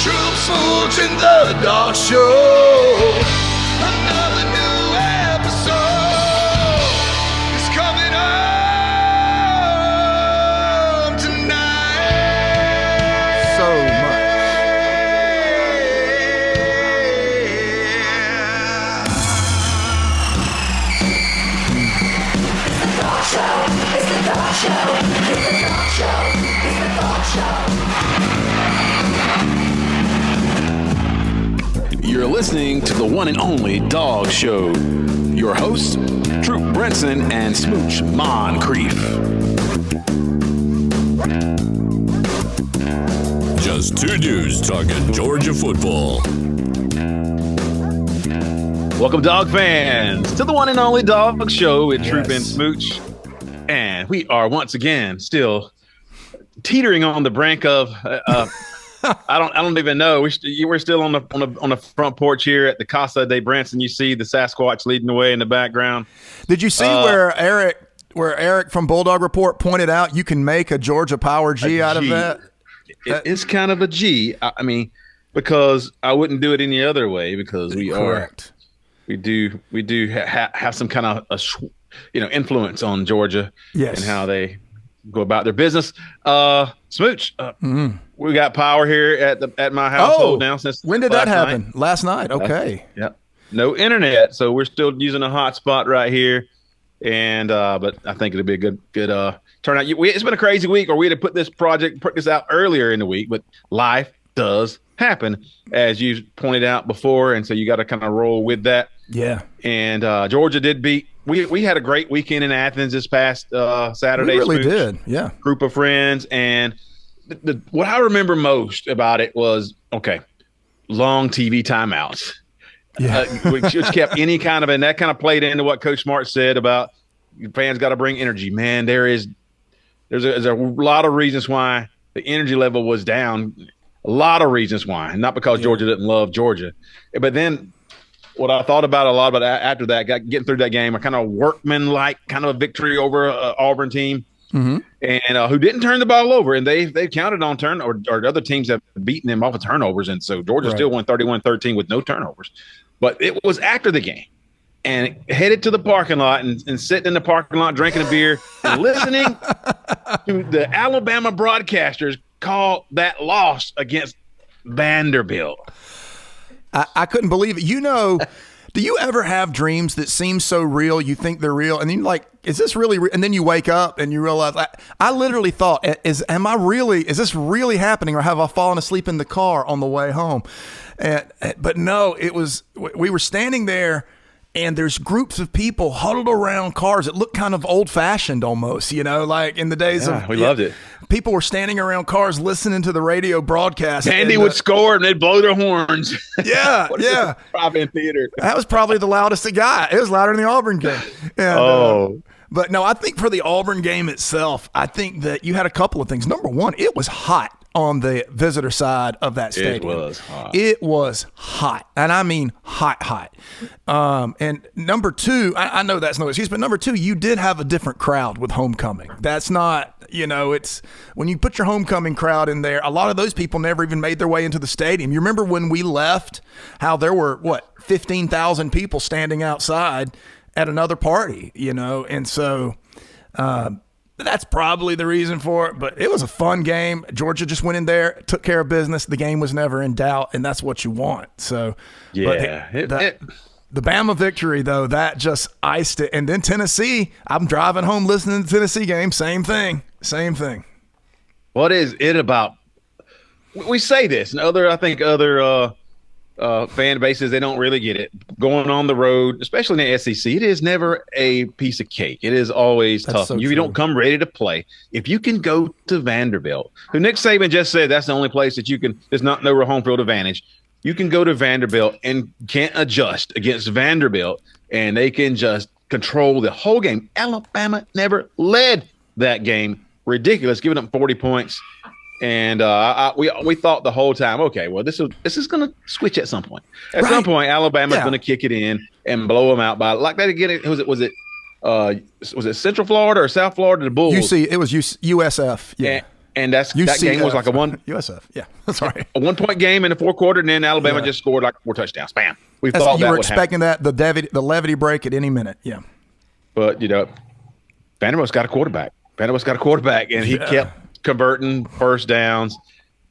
Troup, Smooch, and the Dawgs Show. Another new episode is coming up tonight. So much. It's the Dawgs Show. It's the Dawgs Show. It's the Dawgs Show. You're listening to the one and only Dawgs Show. Your hosts, Troup Brenson and Smooch Moncrief. Just two dudes talking Georgia football. Welcome, dog fans, to the one and only Dawgs Show with Troup and Smooch. And we are once again still teetering on the brink of I don't even know. We're still on the front porch here at the Casa de Branson. You see the Sasquatch leading the way in the background. Did you see where Eric from Bulldog Report pointed out you can make a Georgia Power G out of that? It's kind of a G. I mean, because I wouldn't do it any other way because we do have some kind of influence on Georgia and how they go about their business. Smooch, we got power here at my household now since when did that happen? Last night. Okay. Yep. No internet, so we're still using a hotspot right here, and but I think it'll be a good turnout. It's been a crazy week, or we'd have put this out earlier in the week, but life does happen, as you pointed out before, and so you got to kind of roll with that. Yeah. And Georgia did beat. We had a great weekend in Athens this past Saturday. We really did, yeah. Group of friends, and what I remember most about it was long TV timeouts, which kept any kind of, and that kind of played into what Coach Smart said about fans got to bring energy. Man, there's a lot of reasons why the energy level was down. A lot of reasons why, not because Georgia didn't love Georgia, but then. What I thought about a lot about after that, getting through that game, a kind of workman-like kind of a victory over an Auburn team, and who didn't turn the ball over, and they counted on or other teams have beaten them off of turnovers, and so Georgia still won 31-13 with no turnovers. But it was after the game, and headed to the parking lot and sitting in the parking lot drinking a beer and listening to the Alabama broadcasters call that loss against Vanderbilt. I couldn't believe it. Do you ever have dreams that seem so real, you think they're real, and then you're like, is this really real? And then you wake up and you realize, I literally thought, is this really happening, or have I fallen asleep in the car on the way home? But no, we were standing there, and there's groups of people huddled around cars. It looked kind of old-fashioned almost, like in the days of – we loved it. People were standing around cars listening to the radio broadcast. Andy would score, and they'd blow their horns. Yeah, yeah. Drive-in theater. That was probably the loudest it got. It was louder than the Auburn game. And, but no, I think for the Auburn game itself, I think that you had a couple of things. Number one, it was hot on the visitor side of that stadium. It was hot. It was hot. And I mean hot. And number two, I know that's no excuse, but number two, you did have a different crowd with homecoming. That's not, it's when you put your homecoming crowd in there, a lot of those people never even made their way into the stadium. You remember when we left, how there were, 15,000 people standing outside at another party, and so that's probably the reason for it, but it was a fun game. Georgia just went in there, took care of business. The game was never in doubt, and that's what you want. So, yeah. The Bama victory, though, that just iced it. And then Tennessee, I'm driving home listening to the Tennessee game. Same thing. What is it about? We say this, and other fan bases, they don't really get it. Going on the road, especially in the SEC, it is never a piece of cake. It is always tough. So you don't come ready to play. If you can go to Vanderbilt, who Nick Saban just said that's the only place that you can, there's no home field advantage. You can go to Vanderbilt and can't adjust against Vanderbilt, and they can just control the whole game. Alabama never led that game. Ridiculous, giving up 40 points. And we thought the whole time, okay, well, this is going to switch at some point. At some point, Alabama's going to kick it in and blow them out by like that again. Was it Central Florida or South Florida? The Bulls. It was USF. Yeah. And that game was like a USF. Yeah, sorry. A 1-point game in the fourth quarter, and then Alabama just scored like 4 touchdowns. Bam. We thought you that were would expecting happen. that the levity break at any minute. Yeah. But Vanderbilt's got a quarterback. And he kept converting first downs,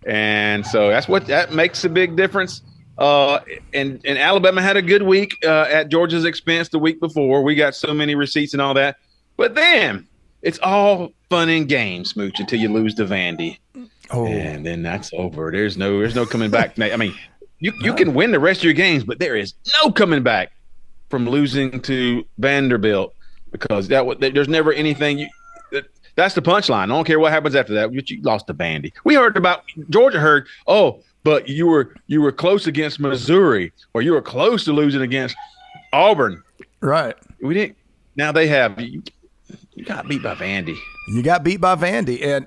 and so that makes a big difference. And Alabama had a good week at Georgia's expense the week before. We got so many receipts and all that, but then it's all fun and games, Smooch, until you lose to Vandy. Oh, and then that's over. There's no coming back. I mean, you can win the rest of your games, but there is no coming back from losing to Vanderbilt, because there's never anything. That's the punchline. I don't care what happens after that. You lost to Vandy. We heard about Georgia. Heard, but you were close against Missouri, or you were close to losing against Auburn. Right. We didn't. Now they have. You got beat by Vandy. You got beat by Vandy. And,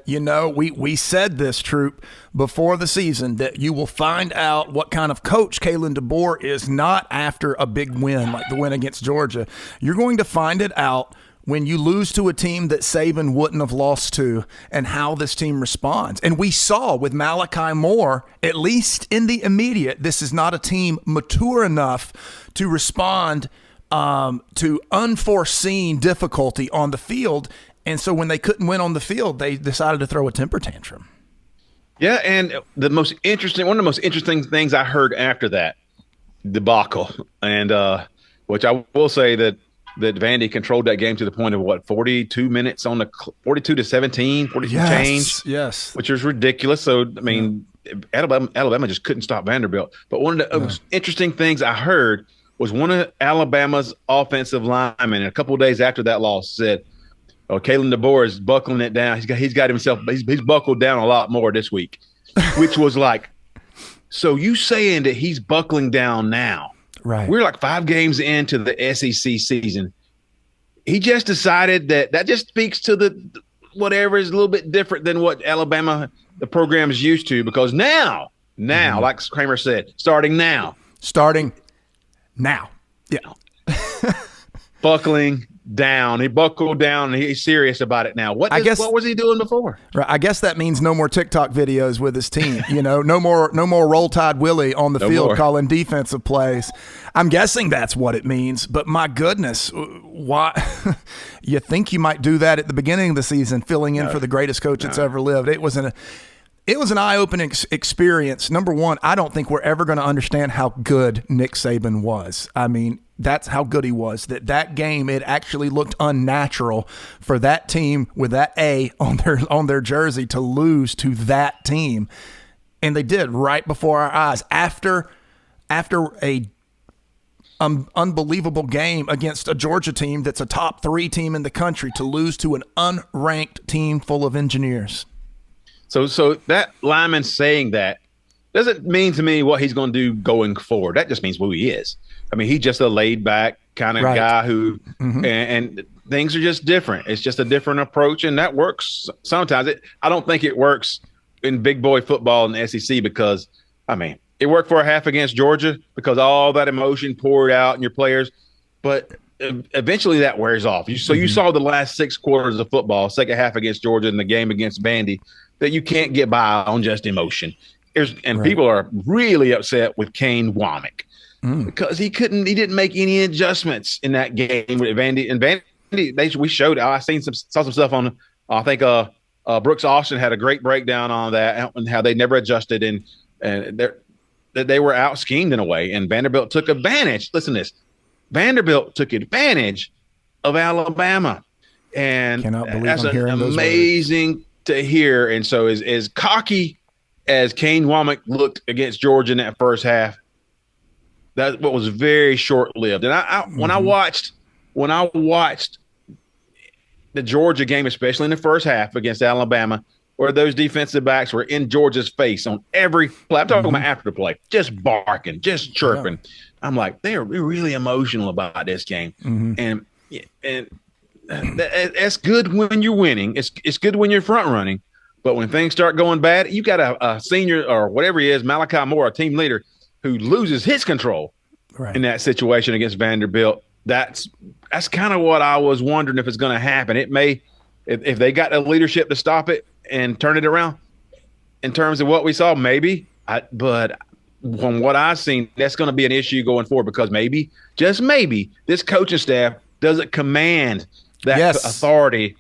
we said this, Troup, before the season, that you will find out what kind of coach Kalen DeBoer is not after a big win like the win against Georgia. You're going to find it out when you lose to a team that Saban wouldn't have lost to, and how this team responds. And we saw with Malachi Moore, at least in the immediate, this is not a team mature enough to respond to unforeseen difficulty on the field. And so when they couldn't win on the field, they decided to throw a temper tantrum. Yeah, and one of the most interesting things I heard after that debacle, and which I will say that Vandy controlled that game to the point of 42 minutes on the 42 to 17, 42 change. Yes. Which was ridiculous. So, I mean, Alabama just couldn't stop Vanderbilt. But one of the most interesting things I heard was one of Alabama's offensive linemen, a couple of days after that loss, said, Kalen DeBoer is buckling it down. He's buckled down a lot more this week, which was like, so you saying that he's buckling down now? Right. We're like 5 games into the SEC season. He just decided that just speaks to the whatever is a little bit different than what Alabama, the program, is used to, because now, like Kramer said, starting now. Yeah. Buckling down. He buckled down, and he's serious about it now. What was he doing before? Right. I guess that means no more TikTok videos with his team. No more Roll Tide Willie on the field calling defensive plays. I'm guessing that's what it means. But my goodness, why? You think you might do that at the beginning of the season, filling in for the greatest coach that's ever lived. It was an eye-opening experience. Number one, I don't think we're ever going to understand how good Nick Saban was. I mean, that's how good he was. That game, it actually looked unnatural for that team with that A on their jersey to lose to that team, and they did right before our eyes after a unbelievable game against a Georgia team that's a top 3 team in the country, to lose to an unranked team full of engineers. So that lineman saying that doesn't mean to me what he's going to do going forward. That just means who he is. I mean, he's just a laid-back kind of guy who and things are just different. It's just a different approach, and that works sometimes. I don't think it works in big boy football in the SEC, because, I mean, it worked for a half against Georgia because all that emotion poured out in your players, but eventually that wears off. You saw the last 6 quarters of football, second half against Georgia and the game against Vandy, that you can't get by on just emotion. People are really upset with Kane Womack because he didn't make any adjustments in that game with Vandy. And Vandy, we showed. I saw some stuff on. I think Brooks Austin had a great breakdown on that and how they never adjusted, and they were out schemed in a way. And Vanderbilt took advantage. Listen to this. Vanderbilt took advantage of Alabama, and that's amazing to hear. And so as cocky as Kane Womack looked against Georgia in that first half, that what was very short-lived. And when I watched the Georgia game, especially in the first half against Alabama, where those defensive backs were in Georgia's face on every play. I'm talking about after the play, just barking, just chirping. Yeah. I'm like, they are really emotional about this game. And that's good when you're winning. It's good when you're front running. But when things start going bad, you got a senior or whatever he is, Malachi Moore, a team leader, who loses his control in that situation against Vanderbilt. That's kind of what I was wondering if it's going to happen. It may, if they got the leadership to stop it, and turn it around in terms of what we saw? Maybe. But from what I've seen, that's going to be an issue going forward because maybe, just maybe, this coaching staff doesn't command that authority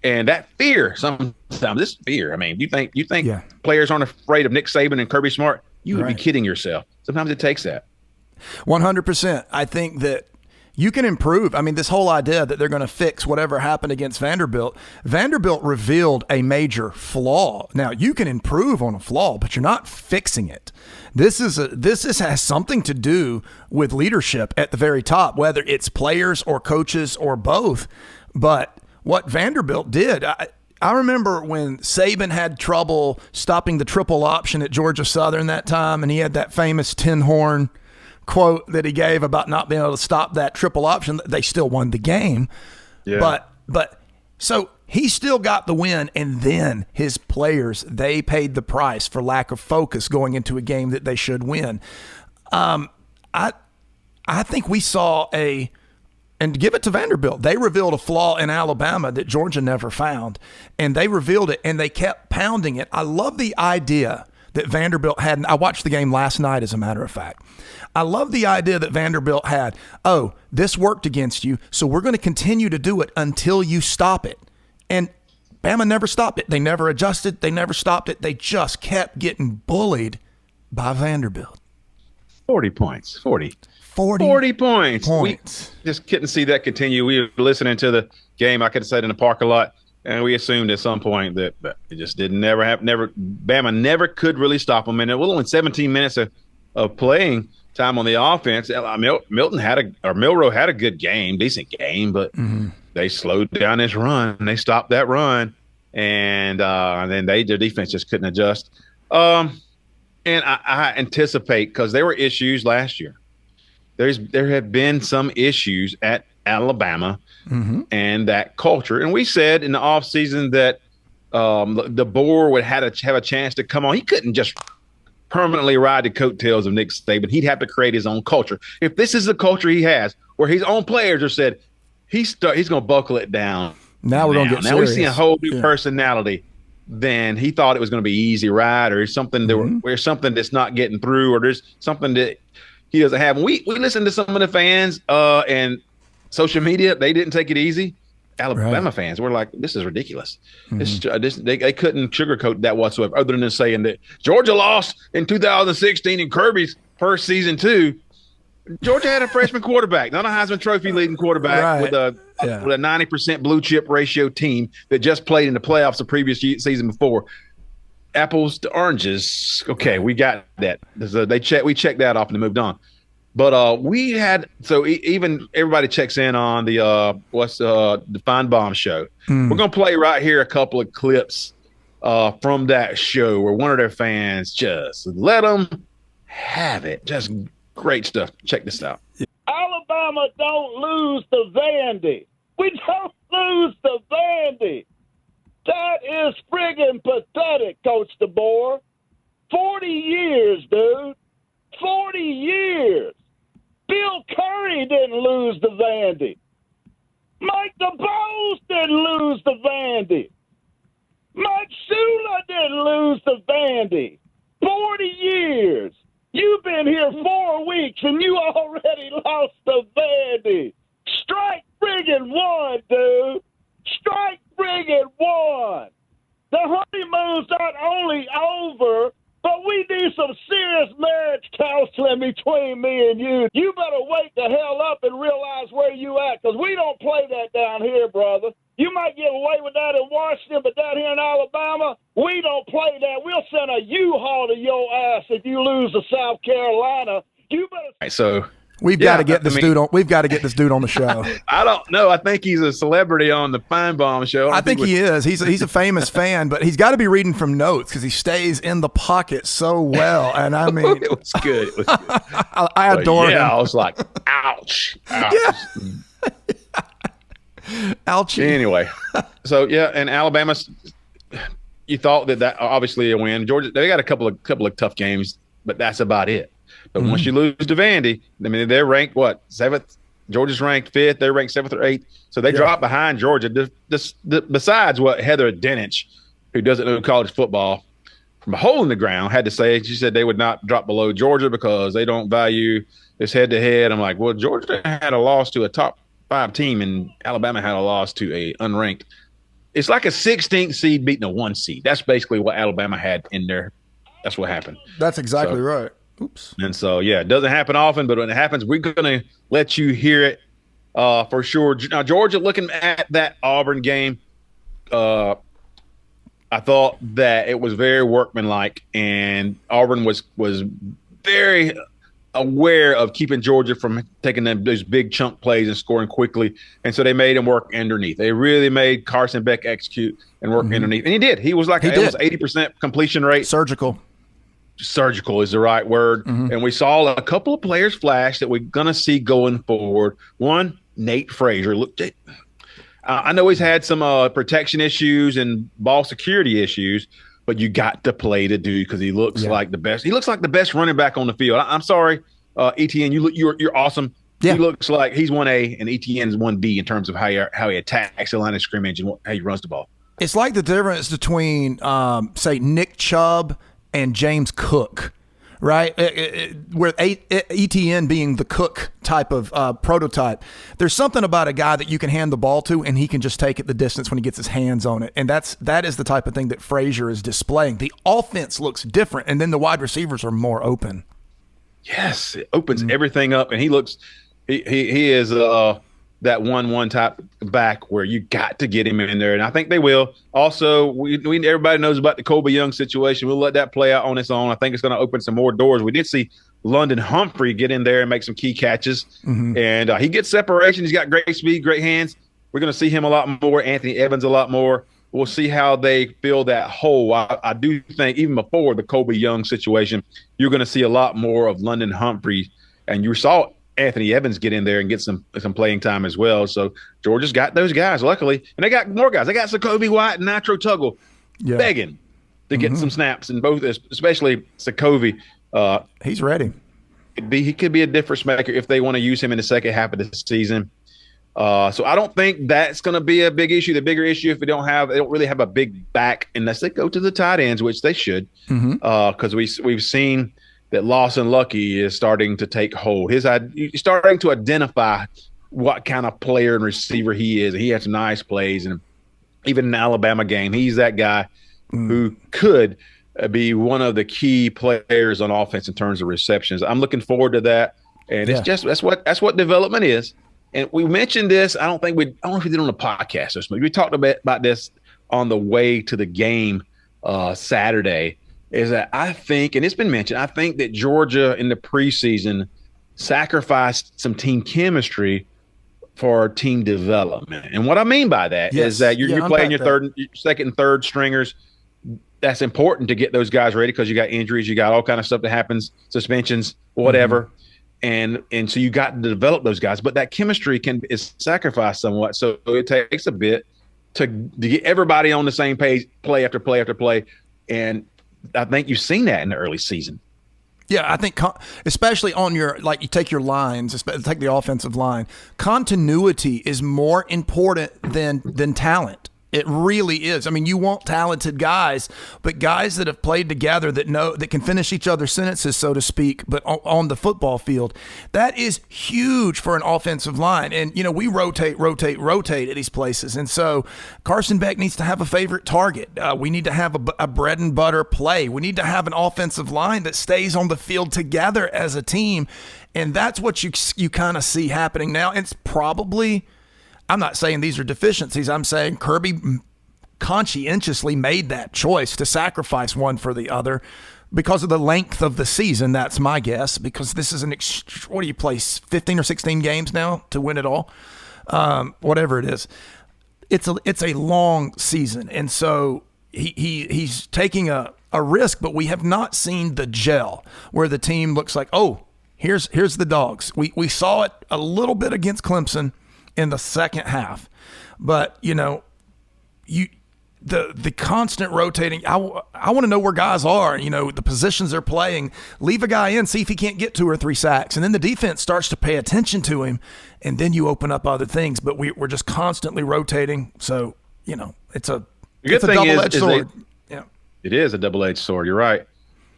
and that fear. Sometimes this fear. I mean, you think players aren't afraid of Nick Saban and Kirby Smart? You would be kidding yourself. Sometimes it takes that. 100%. I think that you can improve. I mean, this whole idea that they're going to fix whatever happened against Vanderbilt. Vanderbilt revealed a major flaw. Now, you can improve on a flaw, but you're not fixing it. This has something to do with leadership at the very top, whether it's players or coaches or both. But what Vanderbilt did, I remember when Saban had trouble stopping the triple option at Georgia Southern that time, and he had that famous tin horn quote that he gave about not being able to stop that triple option. They still won the game. Yeah. But so he still got the win, and then his players, they paid the price for lack of focus going into a game that they should win. I think we saw and give it to Vanderbilt. They revealed a flaw in Alabama that Georgia never found, and they revealed it, and they kept pounding it. I love the idea that Vanderbilt had. I watched the game last night, as a matter of fact. I love the idea that Vanderbilt had, this worked against you, so we're going to continue to do it until you stop it. And Bama never stopped it. They never adjusted. They never stopped it. They just kept getting bullied by Vanderbilt. 40 points. 40 points. We just couldn't see that continue. We were listening to the game. I could have said in the park a lot, and we assumed at some point that it just didn't never happen. Bama never could really stop them. And it was only 17 minutes of playing time on the offense. Milroe had a good game, decent game, but they slowed down his run. They stopped that run, and then their defense just couldn't adjust. And I anticipate, because there were issues last year. There have been some issues at Alabama and that culture. And we said in the offseason that DeBoer would have a chance to come on. He couldn't just permanently ride the coattails of Nick Saban. He'd have to create his own culture. If this is the culture he has, where his own players are said he's going to buckle it down. Now we're going to get serious. Now we see a whole new personality. Then he thought it was going to be easy ride, or something where something that's not getting through, or there's something that he doesn't have. We listened to some of the fans and social media. They didn't take it easy. Alabama fans were like, this is ridiculous. They couldn't sugarcoat that whatsoever, other than saying that Georgia lost in 2016 in Kirby's first season too. Georgia had a freshman quarterback, not a Heisman Trophy leading quarterback, with a 90% blue chip ratio team that just played in the playoffs the previous season before. Apples to oranges. Okay, we got that. We checked that off and moved on. But we had even everybody checks in on the the Feinbaum show. We're gonna play right here a couple of clips from that show where one of their fans just let them have it. Just great stuff. Check this out. Alabama don't lose to Vandy. We don't lose to Vandy. That is friggin' pathetic, Coach DeBoer. 40 years, dude. 40 years. Bill Curry didn't lose to Vandy. Mike DeBose didn't lose to Vandy. Mike Shula didn't lose to Vandy. 40 years. You've been here 4 weeks, and you already lost to Vandy. Strike friggin' one, dude. Strike friggin' one. The honeymoon's not only over, but we need some serious marriage counseling between me and you. You better wake the hell up and realize where you at, because we don't play that down here, brother. You might get away with that in Washington, but down here in Alabama, we don't play that. We'll send a U-Haul to your ass if you lose to South Carolina. You better. Right, so we've got to get this dude on. We've got to get this dude on the show. I don't know. I think he's a celebrity on the Feinbaum show. I think he is. He's a famous fan, but he's got to be reading from notes because he stays in the pocket so well. And I mean, it was good. It was good. I adore him. I was like, ouch. Yeah. Ouch. Anyway, so and Alabama, you thought that obviously a win. Georgia, they got a couple of tough games, but that's about it. But once you lose to Vandy, I mean, they're ranked, 7th? Georgia's ranked 5th. They're ranked 7th or 8th. So they drop behind Georgia. Besides what Heather Dinich, who doesn't know college football from a hole in the ground had to say, she said they would not drop below Georgia because they don't value this head-to-head. I'm like, well, Georgia had a loss to a top 5 team, and Alabama had a loss to a unranked. It's like a 16th seed beating a 1 seed. That's basically what Alabama had in there. That's what happened. That's exactly right. Oops. And so, yeah, it doesn't happen often, but when it happens, we're going to let you hear it for sure. Now, Georgia, looking at that Auburn game, I thought that it was very workmanlike, and Auburn was very aware of keeping Georgia from taking those big chunk plays and scoring quickly. And so they made him work underneath. They really made Carson Beck execute and work underneath. And he did. He was like almost 80% completion rate. Surgical Is the right word. And we saw a couple of players flash that we're going to see going forward. One, Nate Frazier. Look, I know he's had some protection issues and ball security issues, but you got to play the dude because he looks like the best. He looks like the best running back on the field. I'm sorry, ETN, you're awesome. Yeah. He looks like he's 1A and ETN is 1B in terms of how he attacks the line of scrimmage and how he runs the ball. It's like the difference between, say, Nick Chubb and James Cook, right? Where ETN being the Cook type of prototype. There's something about a guy that you can hand the ball to and he can just take it the distance when he gets his hands on it. And that is the type of thing that Frazier is displaying. The offense looks different, and then the wide receivers are more open. Yes, it opens everything up, and he is that 1-1 type back where you got to get him in there, and I think they will. Also, we everybody knows about the Kobe Young situation. We'll let that play out on its own. I think it's going to open some more doors. We did see London Humphrey get in there and make some key catches, and he gets separation. He's got great speed, great hands. We're going to see him a lot more, Anthony Evans a lot more. We'll see how they fill that hole. I do think even before the Kobe Young situation, you're going to see a lot more of London Humphrey, and you saw Anthony Evans get in there and get some playing time as well. So Georgia's got those guys, luckily. And they got more guys. They got Sakobe White and Nitro Tuggle begging to get some snaps, and both, especially Sakobe. He's ready. He could be a difference maker if they want to use him in the second half of the season. So I don't think that's going to be a big issue. The bigger issue, if they don't really have a big back unless they go to the tight ends, which they should, because we've seen – that Lawson Lucky is starting to take hold. He's starting to identify what kind of player and receiver he is. He has some nice plays, and even in the Alabama game, he's that guy who could be one of the key players on offense in terms of receptions. I'm looking forward to that, and it's just that's what development is. And we mentioned this. I don't know if we did it on the podcast or something. We talked about this on the way to the game Saturday. Is that I think, and it's been mentioned, I think that Georgia in the preseason sacrificed some team chemistry for team development. And what I mean by that is that you're playing your second and third stringers. That's important to get those guys ready because you got injuries, you got all kind of stuff that happens, suspensions, whatever. And so you got to develop those guys. But that chemistry is sacrificed somewhat. So it takes a bit to get everybody on the same page, play after play after play. And I think you've seen that in the early season. Yeah, I think especially on you take your lines, take the offensive line, continuity is more important than talent. It really is. I mean, you want talented guys, but guys that have played together that can finish each other's sentences, so to speak, but on the football field, that is huge for an offensive line. And, we rotate at these places. And so Carson Beck needs to have a favorite target. We need to have a bread and butter play. We need to have an offensive line that stays on the field together as a team. And that's what you kind of see happening now. It's probably – I'm not saying these are deficiencies. I'm saying Kirby conscientiously made that choice to sacrifice one for the other because of the length of the season. That's my guess, because this is what do you play, 15 or 16 games now to win it all? Whatever it is. It's a long season. And so he's taking a risk, but we have not seen the gel where the team looks like, oh, here's the Dogs. We saw it a little bit against Clemson in the second half, but the constant rotating. I want to know where guys are. The positions they're playing. Leave a guy in, see if he can't get 2 or 3 sacks, and then the defense starts to pay attention to him, and then you open up other things. But we're just constantly rotating. So it's a It's a double-edged sword. Yeah. It is a double-edged sword. You're right.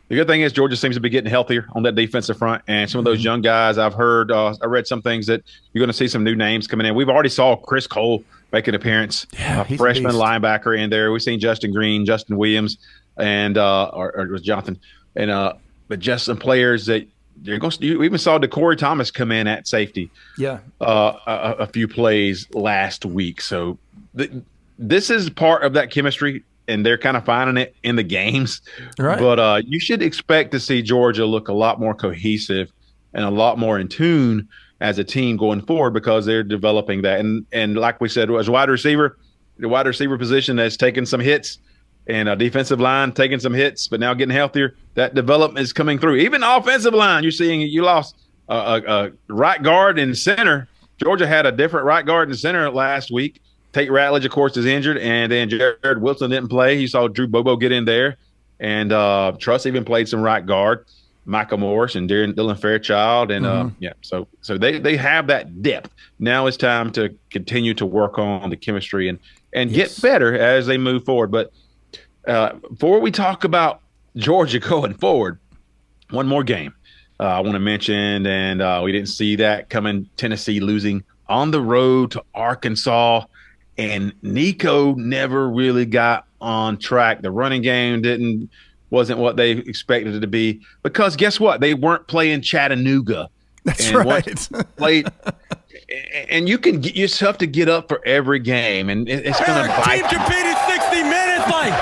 The good thing is Georgia seems to be getting healthier on that defensive front, and some of those young guys I've heard. I read some things that you're going to see some new names coming in. We've already saw Chris Cole make an appearance, a freshman linebacker in there. We've seen Justin Green, Justin Williams, and or it was Jonathan, and but just some players that you're going to. You even saw DeCorey Thomas come in at safety. Yeah, a few plays last week. So this is part of that chemistry. And they're kind of finding it in the games. Right. But you should expect to see Georgia look a lot more cohesive and a lot more in tune as a team going forward because they're developing that. And like we said, as a wide receiver, the wide receiver position has taken some hits and a defensive line taking some hits, but now getting healthier. That development is coming through. Even offensive line, you're seeing you lost a right guard and center. Georgia had a different right guard and center last week. Tate Ratledge, of course, is injured, and then Jared Wilson didn't play. You saw Drew Bobo get in there, and Truss even played some right guard, Michael Morris and Dylan Fairchild, and so they have that depth. Now it's time to continue to work on the chemistry and get better as they move forward. But before we talk about Georgia going forward, one more game I want to mention, and we didn't see that coming. Tennessee losing on the road to Arkansas. And Nico never really got on track. The running game wasn't what they expected it to be because guess what? They weren't playing Chattanooga. That's right. And you can get yourself to get up for every game, and it's going to bite. Team competed 60 minutes. Like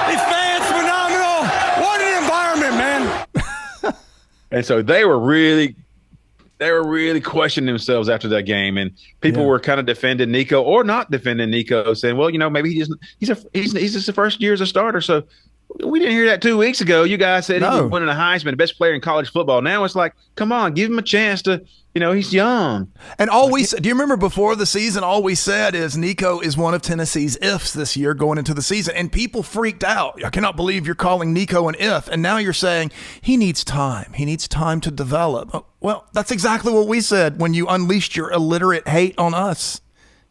these fans, phenomenal. What an environment, man. And so they were really questioning themselves after that game, and people were kind of defending Nico or not defending Nico, saying, "Well, maybe he's just the first year as a starter." So we didn't hear that 2 weeks ago. You guys said he was winning a Heisman, the best player in college football. Now it's like, come on, give him a chance to. He's young. And all we said, do you remember before the season? All we said is Nico is one of Tennessee's ifs this year going into the season, and people freaked out. I cannot believe you're calling Nico an if, and now you're saying he needs time. He needs time to develop. Oh, well, that's exactly what we said when you unleashed your illiterate hate on us.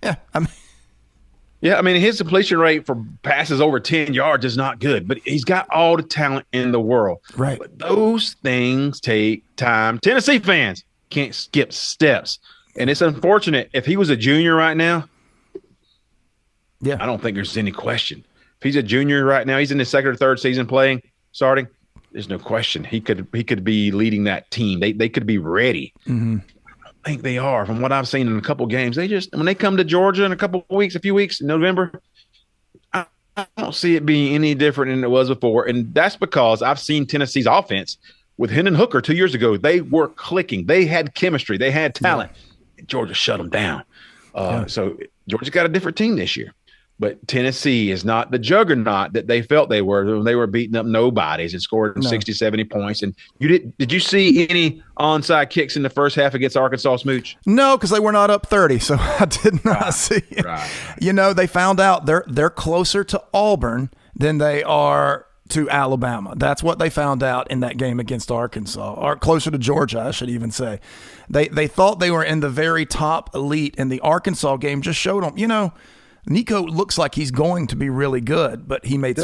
Yeah, I mean, his completion rate for passes over 10 yards is not good, but he's got all the talent in the world. Right. But those things take time. Tennessee fans can't skip steps. And it's unfortunate. If he was a junior right now, I don't think there's any question. If he's a junior right now, he's in his second or third season starting, there's no question. He could be leading that team. They could be ready. Mm-hmm. I think they are. From what I've seen in a couple games, when they come to Georgia in a few weeks in November, I don't see it being any different than it was before. And that's because I've seen Tennessee's offense with Hendon Hooker 2 years ago. They were clicking. They had chemistry. They had talent. Yeah. Georgia shut them down. So Georgia got a different team this year. But Tennessee is not the juggernaut that they felt they were when they were beating up nobodies and scoring 60, 70 points. And did you see any onside kicks in the first half against Arkansas Smooch? No, because they were not up 30, so I did not see it. Right. They found out they're closer to Auburn than they are to Alabama. That's what they found out in that game against Arkansas, or closer to Georgia, I should even say. They thought they were in the very top elite, and the Arkansas game just showed them, Nico looks like he's going to be really good, but he made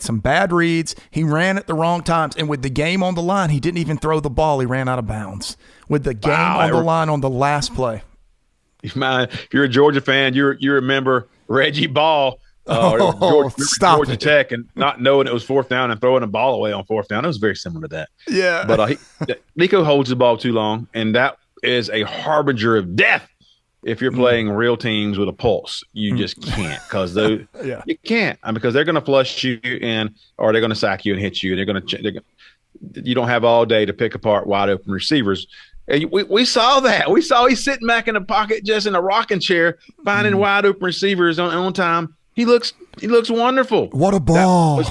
some bad reads. He ran at the wrong times, and with the game on the line, he didn't even throw the ball. He ran out of bounds with the game on the line on the last play. If you're a Georgia fan, you remember Reggie Ball, Georgia Tech, and not knowing it was fourth down and throwing the ball away on fourth down. It was very similar to that. Yeah, but Nico holds the ball too long, and that is a harbinger of death. If you're playing real teams with a pulse, you just can't because you can't because they're going to flush you in, or they're going to sack you and hit you. You don't have all day to pick apart wide open receivers. And we saw that. We saw he's sitting back in the pocket just in a rocking chair, finding wide open receivers on time. He looks wonderful. What a ball!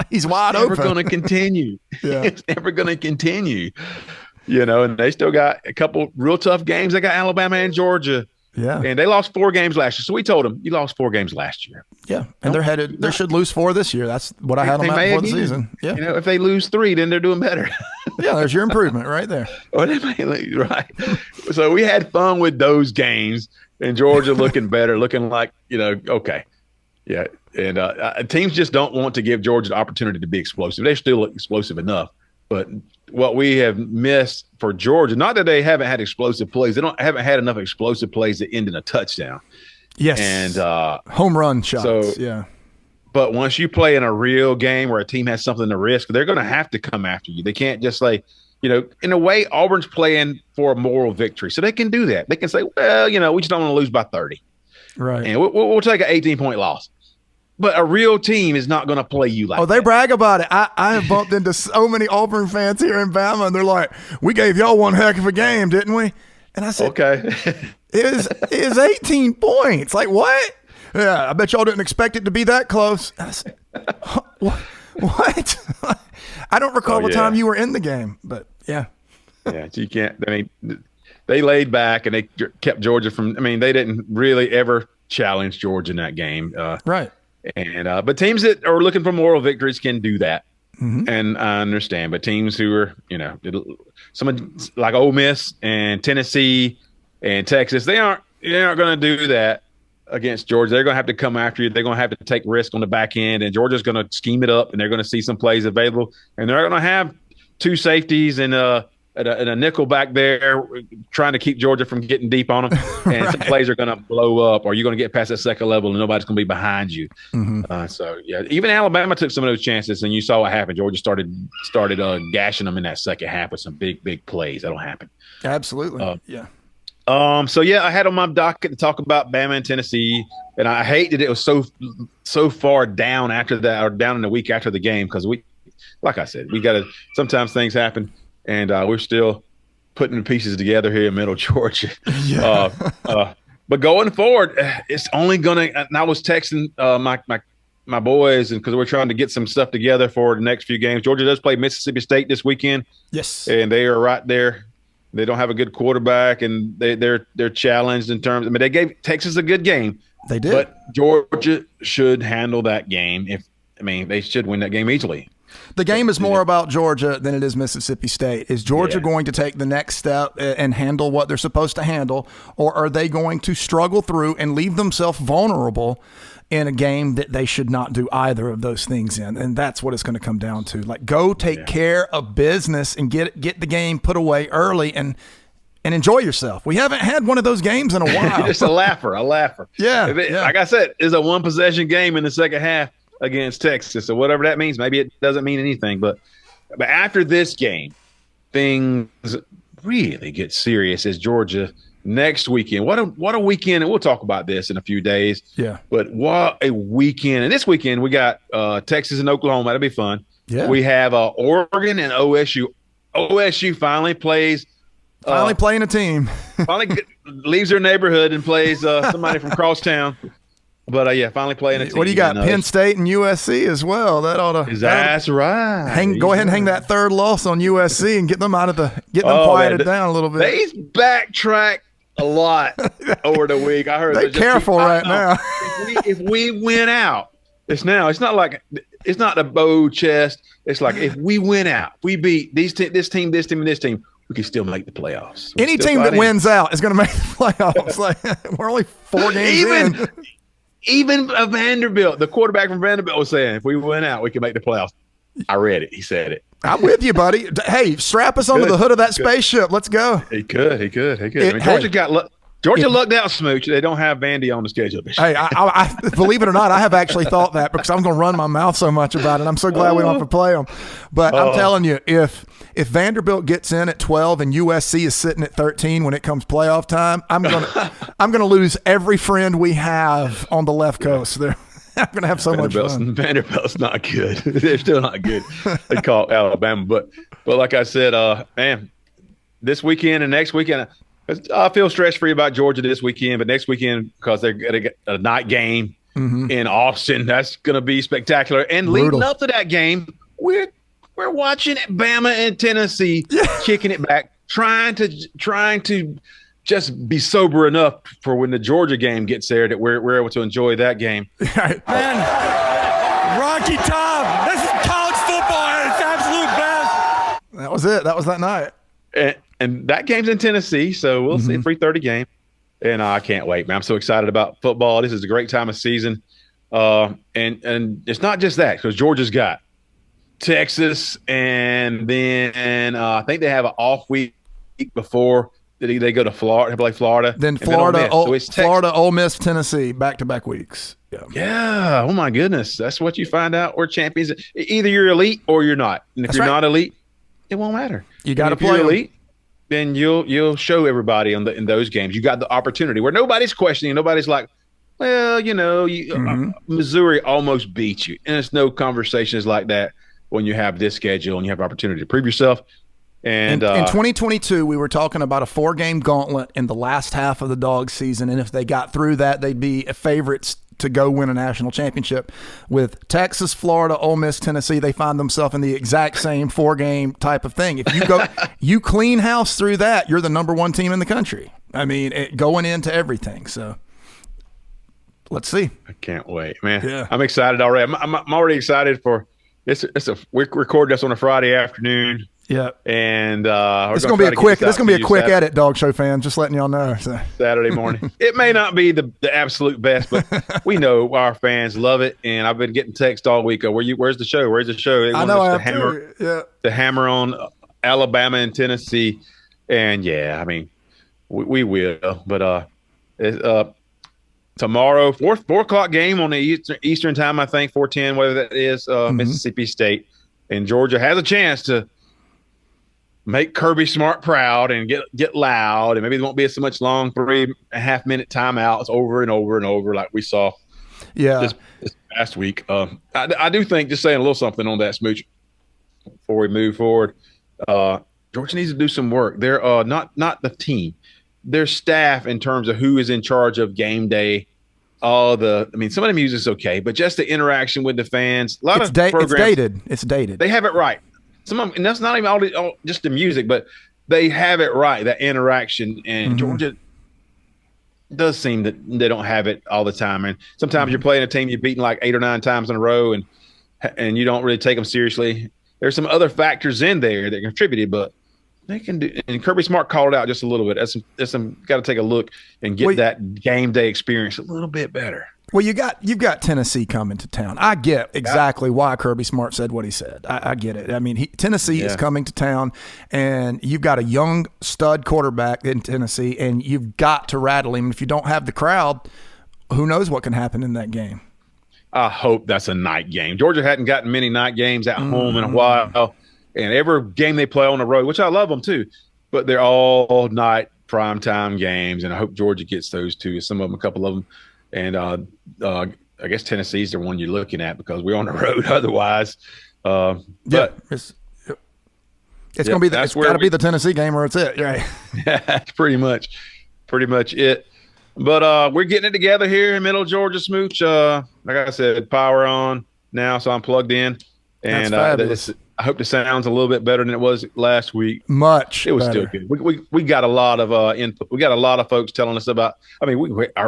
He's wide open. It's never going to continue. It's never going to continue. And they still got a couple real tough games. They got Alabama and Georgia. Yeah. And they lost 4 games last year. So we told them, you lost 4 games last year. Yeah. And they're headed, they should lose 4 this year. That's what I had on that before the season. Yeah. If they lose 3, then they're doing better. Yeah. There's your improvement right there. Or they may lose, right. So we had fun with those games, and Georgia looking better, looking like, okay. Yeah, and teams just don't want to give Georgia the opportunity to be explosive. They still look explosive enough, but what we have missed for Georgia, not that they haven't had explosive plays, haven't had enough explosive plays that end in a touchdown. Yes, and home run shots. So, yeah. But once you play in a real game where a team has something to risk, they're going to have to come after you. They can't just in a way, Auburn's playing for a moral victory, so they can do that. They can say, well, we just don't want to lose by 30. Right. And we'll take an 18-point loss. But a real team is not going to play you like that. Oh, they brag about it. I have bumped into so many Auburn fans here in Bama, and they're like, we gave y'all one heck of a game, didn't we? And I said, okay. it was 18 points. Like, what? Yeah, I bet y'all didn't expect it to be that close. I said, what? I don't recall the time you were in the game, but yeah. Yeah, you can't. I mean, they laid back, and they kept Georgia from – they didn't really ever challenge Georgia in that game. Right. And but teams that are looking for moral victories can do that, and I understand. But teams who are, someone like Ole Miss and Tennessee and Texas, they aren't going to do that against Georgia. They're going to have to come after you. They're going to have to take risk on the back end, and Georgia's going to scheme it up, and they're going to see some plays available, and they're going to have two safeties and a nickel back there trying to keep Georgia from getting deep on them. And some plays are going to blow up, or you're going to get past that second level and nobody's going to be behind you. Even Alabama took some of those chances, and you saw what happened. Georgia started gashing them in that second half with some big plays. That'll happen. Absolutely. I had on my docket to talk about Bama and Tennessee, and I hate that it was so far down after that, or down in the week after the game, because like I said, we got to – sometimes things happen. And we're still putting the pieces together here in Middle Georgia. Yeah. But going forward, it's only going to – and I was texting my boys because we're trying to get some stuff together for the next few games. Georgia does play Mississippi State this weekend. Yes. And they are right there. They don't have a good quarterback, and they're challenged in terms – they gave Texas a good game. They did. But Georgia should handle that game. They should win that game easily. The game is more about Georgia than it is Mississippi State. Is Georgia going to take the next step and handle what they're supposed to handle, or are they going to struggle through and leave themselves vulnerable in a game that they should not do either of those things in? And that's what it's going to come down to. Like, go take care of business and get the game put away early and enjoy yourself. We haven't had one of those games in a while. Just a laugher. Yeah. Like I said, it's a one-possession game in the second half against Texas, so whatever that means. Maybe it doesn't mean anything, but after this game, things really get serious as Georgia next weekend. What a weekend, and we'll talk about this in a few days. Yeah. But what a weekend. And this weekend we got Texas and Oklahoma. That'll be fun. Yeah. We have Oregon and OSU. OSU finally plays. Finally playing a team. Finally leaves their neighborhood and plays somebody from crosstown. But finally playing a team. What do you got? Penn State and USC as well. That ought to. That's right. Go ahead and hang that third loss on USC and get them quieted down a little bit. They backtrack a lot over the week. I heard they're careful right now. If we win out, it's not like it's not a bow chest. It's like if we win out, we beat this team, and this team. We can still make the playoffs. Any team that wins out is going to make the playoffs. Like, we're only 4 games in. Even Vanderbilt, the quarterback from Vanderbilt was saying, if we win out, we can make the playoffs. I read it. He said it. I'm with you, buddy. Hey, strap us onto the hood of that spaceship. Let's go. He could. Georgia lucked out, Smooch. They don't have Vandy on the schedule. Hey, I believe it or not, I have actually thought that because I'm going to run my mouth so much about it. I'm so glad we don't have to play them. But I'm telling you, if Vanderbilt gets in at 12 and USC is sitting at 13 when it comes playoff time, I'm gonna lose every friend we have on the left coast. They're going to have so much fun. Vanderbilt's not good. They're still not good. They call Alabama, but like I said, man, this weekend and next weekend, I feel stress-free about Georgia this weekend, but next weekend, because they're going to get a night game in Austin, that's going to be spectacular. And leading up to that game, we're watching Bama and Tennessee kicking it back, trying to just be sober enough for when the Georgia game gets there that we're able to enjoy that game. Man, Rocky Top, this is college football at its absolute best. That was it. That was that night. And that game's in Tennessee, so we'll see. 3:30 game. And I can't wait, man. I'm so excited about football. This is a great time of season. And it's not just that, because Georgia's got Texas, and then I think they have an off week before they go to Florida, play Florida. Then and Florida, so it's Florida, Ole Miss, Tennessee, back-to-back weeks. Yeah. Oh my goodness, that's what you find out. We're champions. Either you're elite or you're not. And if you're not elite, it won't matter. You got to if play you're elite, then you'll show everybody in those games. You got the opportunity where nobody's questioning. Nobody's like, well, Missouri almost beat you, and it's no conversations like that when you have this schedule and you have opportunity to prove yourself. And in 2022, we were talking about a 4-game gauntlet in the last half of the Dawgs season, and if they got through that, they'd be favorites to go win a national championship. With Texas, Florida, Ole Miss, Tennessee, they find themselves in the exact same 4-game type of thing. If you go, you clean house through that, you're the number 1 team in the country. I mean, going into everything. So let's see. I can't wait, man. Yeah. I'm excited already. I'm already excited for this. We record this on a Friday afternoon. Yeah, and it's gonna be a quick. This gonna be a quick edit, Dog Show fans. Just letting y'all know. So. Saturday morning. It may not be the absolute best, but we know our fans love it. And I've been getting texts all week. Where's the show? Where's the show? They I know. want us to hammer on Alabama and Tennessee. And yeah, I mean, we will. But tomorrow, 4 o'clock game on the Eastern time, I think 4:10, whether that is Mississippi State, and Georgia has a chance to make Kirby Smart proud and get loud, and maybe there won't be so much long 3.5 minute timeouts over and over and over like we saw this past week. I do think, just saying a little something on that, Smooch, before we move forward, Georgia needs to do some work. They're not the team, their staff, in terms of who is in charge of game day. Some of the music's okay, but just the interaction with the fans. A lot of programs, it's dated. They have it right. Some of them, and that's not even all just the music, but they have it right, that interaction. And Georgia does seem that they don't have it all the time. And sometimes you're playing a team you've beaten like 8 or 9 times in a row, and you don't really take them seriously. There's some other factors in there that contributed, but they can do. And Kirby Smart called it out just a little bit. There's some got to take a look and get that game day experience a little bit better. Well, you've got Tennessee coming to town. I get exactly why Kirby Smart said what he said. I get it. I mean, Tennessee is coming to town, and you've got a young stud quarterback in Tennessee, and you've got to rattle him. If you don't have the crowd, who knows what can happen in that game? I hope that's a night game. Georgia hadn't gotten many night games at home in a while, and every game they play on the road, which I love them too, but they're all night primetime games, and I hope Georgia gets those too. Some of them, a couple of them. And I guess Tennessee's the one you're looking at because we're on the road otherwise. But it's going to be it's got to be the Tennessee game or it's it, right? That's pretty much it. But we're getting it together here in Middle Georgia, Smooch. Like I said, power on now, so I'm plugged in, and I hope the sound's a little bit better than it was last week. It was better. Still good. We got a lot of input. We got a lot of folks telling us about. I mean,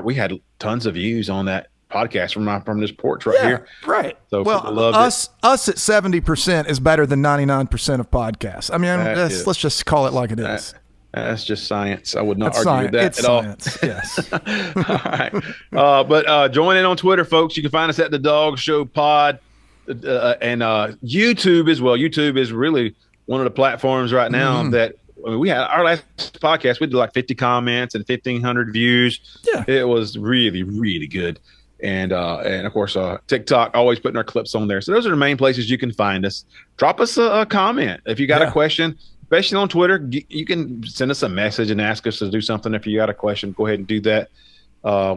we had tons of views on that podcast from this porch here. Right. So us at 70% is better than 99% of podcasts. I mean, let's just call it like it is. That's just science. I would not argue with that it's at science. all. Yes. All right. But join in on Twitter, folks. You can find us at the Dawgs Show Pod. And YouTube as well. YouTube is really one of the platforms right now that we had our last podcast. We did like 50 comments and 1,500 views. Yeah, it was really, really good. And of course, TikTok, always putting our clips on there. So those are the main places you can find us. Drop us a comment if you got a question, especially on Twitter. You can send us a message and ask us to do something. If you got a question, go ahead and do that.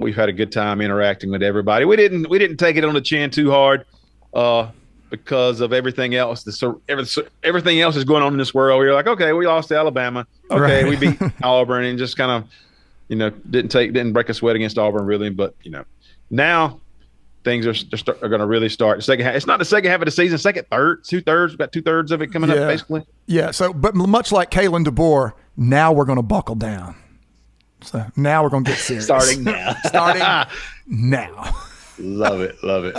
We've had a good time interacting with everybody. We didn't take it on the chin too hard. Because of everything else, everything else is going on in this world. We're like, okay, we lost to Alabama. Okay, we beat Auburn, and just kind of, didn't break a sweat against Auburn really. But now things are going to really start. The second half. It's not the second half of the season. About 2/3 of it coming up basically. Yeah. So, but much like Kalen DeBoer, now we're going to buckle down. So now we're going to get serious. Starting now. Love it.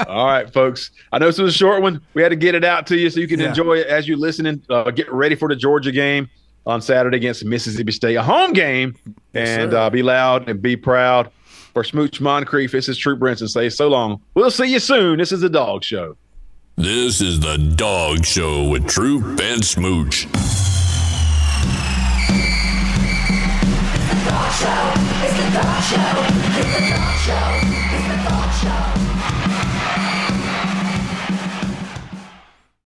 All right, folks. I know this was a short one. We had to get it out to you so you can enjoy it as you're listening. Get ready for the Georgia game on Saturday against Mississippi State, a home game, and be loud and be proud. For Smooch Moncrief, this is Troup Brinson. Say so long. We'll see you soon. This is the Dog Show. This is the Dog Show with Troup and Smooch. It's the dog show. It's the dog show. It's the dog show. It's the dog show.